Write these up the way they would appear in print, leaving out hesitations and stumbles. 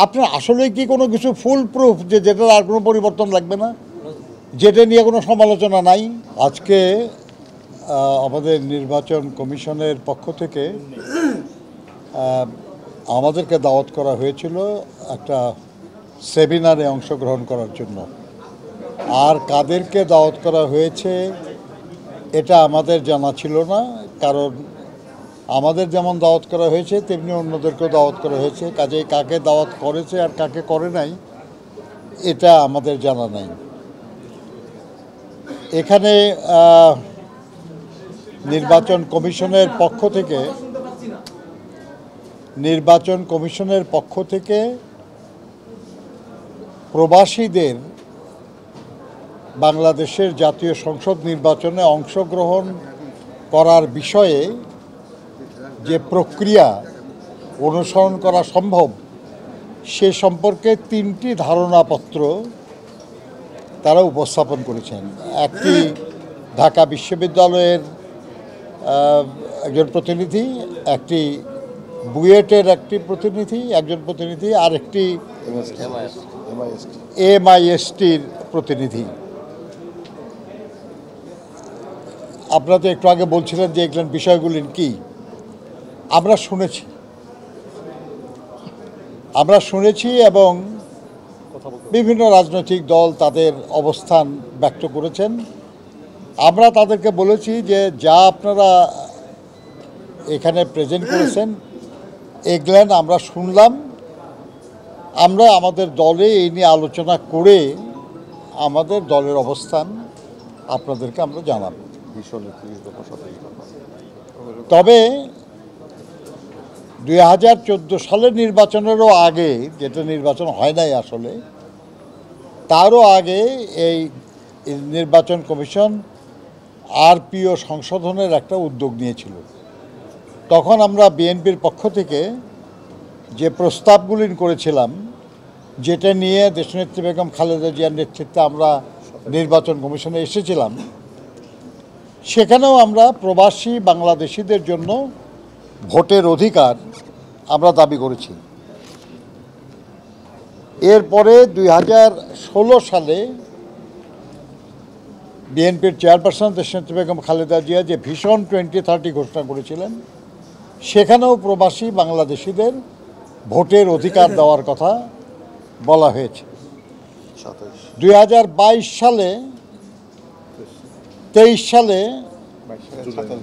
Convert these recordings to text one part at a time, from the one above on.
আপনার আসলে কি কোনো কিছু ফুল প্রুফ যে যেটার আর কোনো পরিবর্তন লাগবে না, যেটা নিয়ে কোনো সমালোচনা নাই? আজকে আমাদের নির্বাচন কমিশনের পক্ষ থেকে আমাদেরকে দাওয়াত করা হয়েছিল একটা সেমিনারে অংশগ্রহণ করার জন্য। আর কাদেরকে দাওয়াত করা হয়েছে এটা আমাদের জানা ছিল না, কারণ আমাদের যেমন দাওয়াত করা হয়েছে তেমনি অন্যদেরকেও দাওয়াত করা হয়েছে। কাজেই কাকে দাওয়াত করেছে আর কাকে করে নাই এটা আমাদের জানা নাই। এখানে নির্বাচন কমিশনের পক্ষ থেকে প্রবাসীদের বাংলাদেশের জাতীয় সংসদ নির্বাচনে অংশগ্রহণ করার বিষয়ে যে প্রক্রিয়া অনুসরণ করা সম্ভব সে সম্পর্কে 3টি ধারণাপত্র তারা উপস্থাপন করেছেন। একটি ঢাকা বিশ্ববিদ্যালয়ের একজন প্রতিনিধি, একটি বুয়েটের একজন প্রতিনিধি, আর একটি MISTর প্রতিনিধি। আপনারা তো একটু আগে বলছিলেন যে এগুলোর বিষয়গুলি কি। আমরা শুনেছি এবং বিভিন্ন রাজনৈতিক দল তাদের অবস্থান ব্যক্ত করেছেন। আমরা তাদেরকে বলেছি যে যা আপনারা এখানে প্রেজেন্ট করেছেন এগুলো আমরা শুনলাম, আমরা আমাদের দলে এই নিয়ে আলোচনা করে আমাদের দলের অবস্থান আপনাদেরকে আমরা জানাব। তবে 2014 সালের নির্বাচনেরও আগে, যেটা নির্বাচন হয় নাই আসলে, তারও আগে এই নির্বাচন কমিশন RPO সংশোধনের একটা উদ্যোগ নিয়েছিল। তখন আমরা বিএনপির পক্ষ থেকে যে প্রস্তাবগুলি করেছিলাম, যেটা নিয়ে দেশনেত্রী বেগম খালেদা জিয়ার নেতৃত্বে আমরা নির্বাচন কমিশনে এসেছিলাম, সেখানেও আমরা প্রবাসী বাংলাদেশিদের জন্য ভোটের অধিকার আমরা দাবি করেছি। এরপরে 2016 সালে বিএনপির চেয়ারপারসন দেশনেত্রী বেগম খালেদা জিয়া যে ভিশন 2030 ঘোষণা করেছিলেন, সেখানেও প্রবাসী বাংলাদেশিদের ভোটের অধিকার দেওয়ার কথা বলা হয়েছে। 2022 সালে 23 সালে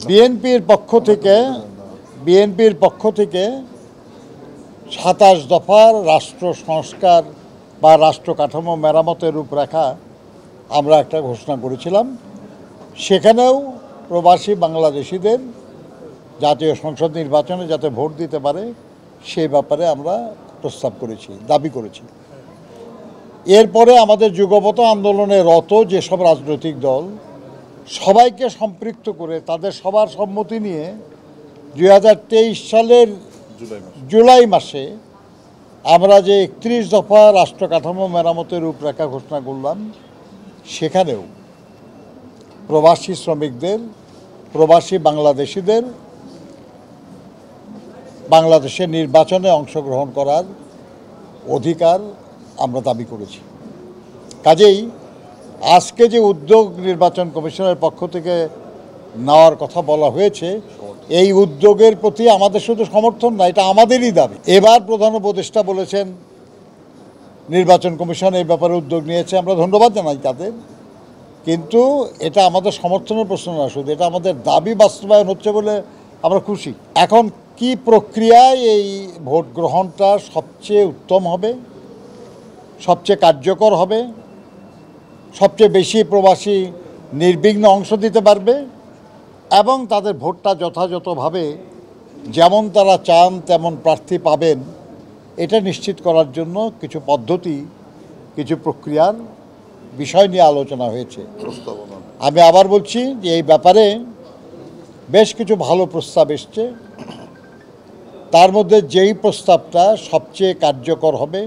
বিএনপির পক্ষ থেকে 27 দফার রাষ্ট্র সংস্কার বা রাষ্ট্র কাঠামো মেরামতের রূপরেখা আমরা একটা ঘোষণা করেছিলাম। সেখানেও প্রবাসী বাংলাদেশিদের জাতীয় সংসদ নির্বাচনে যাতে ভোট দিতে পারে সেই ব্যাপারে আমরা প্রস্তাব করেছি, দাবি করেছি। এরপরে আমাদের যুগপৎ আন্দোলনে রত যেসব রাজনৈতিক দল সবাইকে সম্পৃক্ত করে তাদের সবার সম্মতি নিয়ে 2023 সালের জুলাই মাসে আমরা যে 31 দফা রাষ্ট্র কাঠামো মেরামতের রূপরেখা ঘোষণা করলাম, সেখানেও প্রবাসী শ্রমিকদের, প্রবাসী বাংলাদেশিদের বাংলাদেশের নির্বাচনে অংশগ্রহণ করার অধিকার আমরা দাবি করেছি। কাজেই আজকে যে উদ্যোগ নির্বাচন কমিশনের পক্ষ থেকে নেওয়ার কথা বলা হয়েছে, এই উদ্যোগের প্রতি আমাদের শুধু সমর্থন না, এটা আমাদেরই দাবি। এবার প্রধান উপদেষ্টা বলেছেন নির্বাচন কমিশন এই ব্যাপারে উদ্যোগ নিয়েছে, আমরা ধন্যবাদ জানাই তাদের, কিন্তু এটা আমাদের সমর্থনের প্রশ্ন না, শুধু এটা আমাদের দাবি বাস্তবায়ন হচ্ছে বলে আমরা খুশি। এখন কি প্রক্রিয়ায় এই ভোট গ্রহণটা সবচেয়ে উত্তম হবে, সবচেয়ে কার্যকর হবে, সবচেয়ে বেশি প্রবাসী নির্বিঘ্ন অংশ দিতে পারবে এবং তাদের ভোটটা যথাযথভাবে যেমন তারা চান তেমন প্রার্থী পাবেন, এটা নিশ্চিত করার জন্য কিছু পদ্ধতি, কিছু প্রক্রিয়ার বিষয় নিয়ে আলোচনা হয়েছে। আমি আবার বলছি যে এই ব্যাপারে বেশ কিছু ভালো প্রস্তাব এসছে। তার মধ্যে যেই প্রস্তাবটা সবচেয়ে কার্যকর হবে,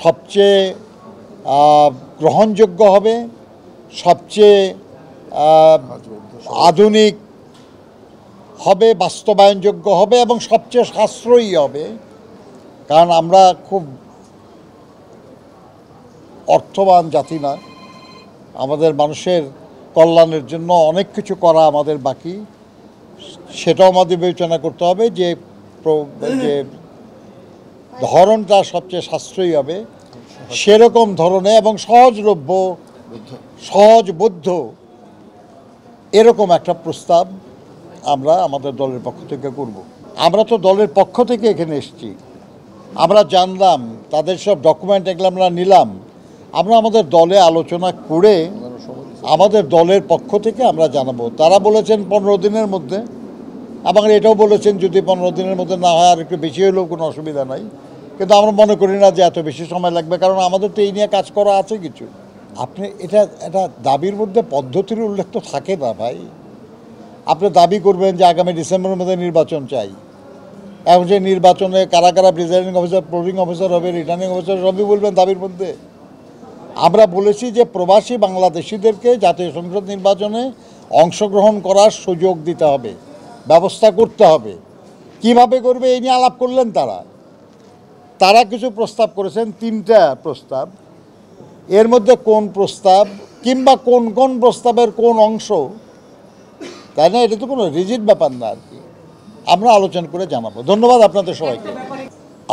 সবচেয়ে গ্রহণযোগ্য হবে, সবচেয়ে আধুনিক হবে, বাস্তবায়নযোগ্য হবে এবং সবচেয়ে সাশ্রয়ী হবে, কারণ আমরা খুব অর্থবান জাতি না, আমাদের মানুষের কল্যাণের জন্য অনেক কিছু করা আমাদের বাকি। সেটাও আমাদের বিবেচনা করতে হবে যে যে ধরনটা সবচেয়ে সাশ্রয়ী হবে সেরকম ধরনের এবং সহজলভ্য সহজবোধ্য এরকম একটা প্রস্তাব আমরা আমাদের দলের পক্ষ থেকে করব। আমরা তো দলের পক্ষ থেকে এখানে এসেছি, আমরা জানলাম তাদের সব ডকুমেন্ট এগুলো আমরা নিলাম, আমরা আমাদের দলে আলোচনা করে আমাদের দলের পক্ষ থেকে আমরা জানাবো। তারা বলেছেন 15 দিনের মধ্যে, এবং এটাও বলেছেন যদি 15 দিনের মধ্যে না হয় আর একটু বেশি হলেও কোনো অসুবিধা নাই, কিন্তু আমরা মনে করি না যে এত বেশি সময় লাগবে, কারণ আমাদের তো এই নিয়ে কাজ করা আছে কিছু। আপনি এটা দাবির মধ্যে পদ্ধতির উল্লেখ তো থাকে না ভাই। আপনি দাবি করবেন যে আগামী ডিসেম্বরের মধ্যে নির্বাচন চাই, এবং যে নির্বাচনে কারা কারা প্রিজাইডিং অফিসার, পোলিং অফিসার হবে, রিটার্নিং অফিসার সবই বলবেন দাবির মধ্যে। আমরা বলেছি যে প্রবাসী বাংলাদেশিদেরকে জাতীয় সংসদ নির্বাচনে অংশগ্রহণ করার সুযোগ দিতে হবে, ব্যবস্থা করতে হবে। কিভাবে করবে এই নিয়ে আলাপ করলেন তারা কিছু প্রস্তাব করেছেন, 3টা প্রস্তাব। এর মধ্যে কোন প্রস্তাব কিংবা কোন কোন প্রস্তাবের কোন অংশ, তাই না, এটা তো কোনো রিজিড ব্যাপার না আর কি। আমরা আলোচনা করে জানাবো। ধন্যবাদ আপনাদের সবাইকে।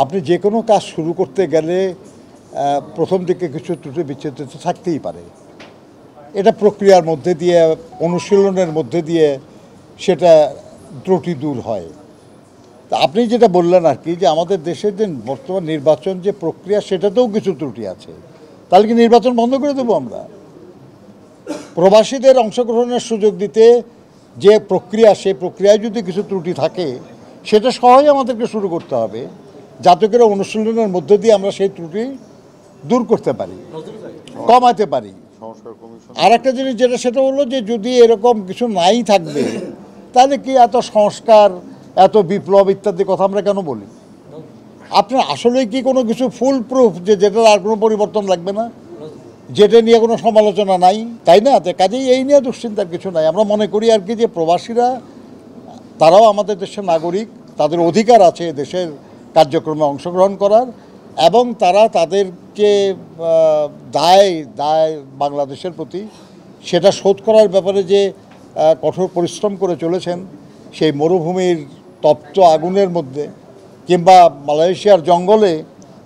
আপনি যে কোনো কাজ শুরু করতে গেলে প্রথম দিকে কিছু ত্রুটি বিচ্ছেদ থাকতেই পারে। এটা প্রক্রিয়ার মধ্যে দিয়ে, অনুশীলনের মধ্যে দিয়ে সেটা ত্রুটি দূর হয়। তা আপনি যেটা বললেন আর কি, যে আমাদের দেশের যে বর্তমান নির্বাচন যে প্রক্রিয়া সেটাতেও কিছু ত্রুটি আছে, তাহলে কি নির্বাচন বন্ধ করে দেবো আমরা? প্রবাসীদের অংশগ্রহণের সুযোগ দিতে যে প্রক্রিয়া, সেই প্রক্রিয়ায় যদি কিছু ত্রুটি থাকে সেটা সহজে আমাদেরকে শুরু করতে হবে, যাতে করে অনুশীলনের মধ্য দিয়ে আমরা সেই ত্রুটি দূর করতে পারি, কমাতে পারি। আর একটা জিনিস যেটা, সেটা হলো যে যদি এরকম কিছু নাই থাকবে তাহলে কি এত সংস্কার, এত বিপ্লব ইত্যাদি কথা আমরা কেন বলি? আপনার আসলে কি কোনো কিছু ফুল প্রুফ যে যেটার আর কোনো পরিবর্তন লাগবে না, যেটা নিয়ে কোনো সমালোচনা নাই, তাই না? তো কাজেই এই নিয়ে দুশ্চিন্তার কিছু নাই। আমরা মনে করি আর কি যে প্রবাসীরা তারাও আমাদের দেশের নাগরিক, তাদের অধিকার আছে দেশের কার্যক্রমে অংশগ্রহণ করার, এবং তারা তাদের যে দায় বাংলাদেশের প্রতি সেটা শোধ করার ব্যাপারে যে কঠোর পরিশ্রম করে চলেছেন, সেই মরুভূমির তপ্ত আগুনের মধ্যে কিংবা মালয়েশিয়ার জঙ্গলে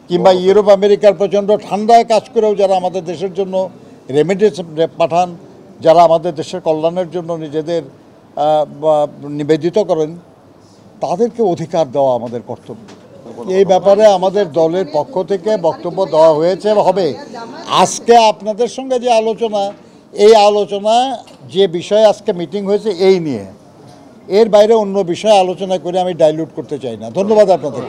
কিংবা ইউরোপ আমেরিকার প্রচণ্ড ঠান্ডায় কাজ করেও যারা আমাদের দেশের জন্য রেমিডেন্স পাঠান, যারা আমাদের দেশের কল্যাণের জন্য নিজেদের নিবেদিত করেন, তাদেরকে অধিকার দেওয়া আমাদের কর্তব্য। এই ব্যাপারে আমাদের দলের পক্ষ থেকে বক্তব্য দেওয়া হয়েছে হবে। আজকে আপনাদের সঙ্গে যে আলোচনা, এই আলোচনা যে বিষয়ে আজকে মিটিং হয়েছে এই নিয়ে, এর বাইরে অন্য বিষয়ে আলোচনা করে আমি ডাইলিউট করতে চাই না। ধন্যবাদ আপনাদের।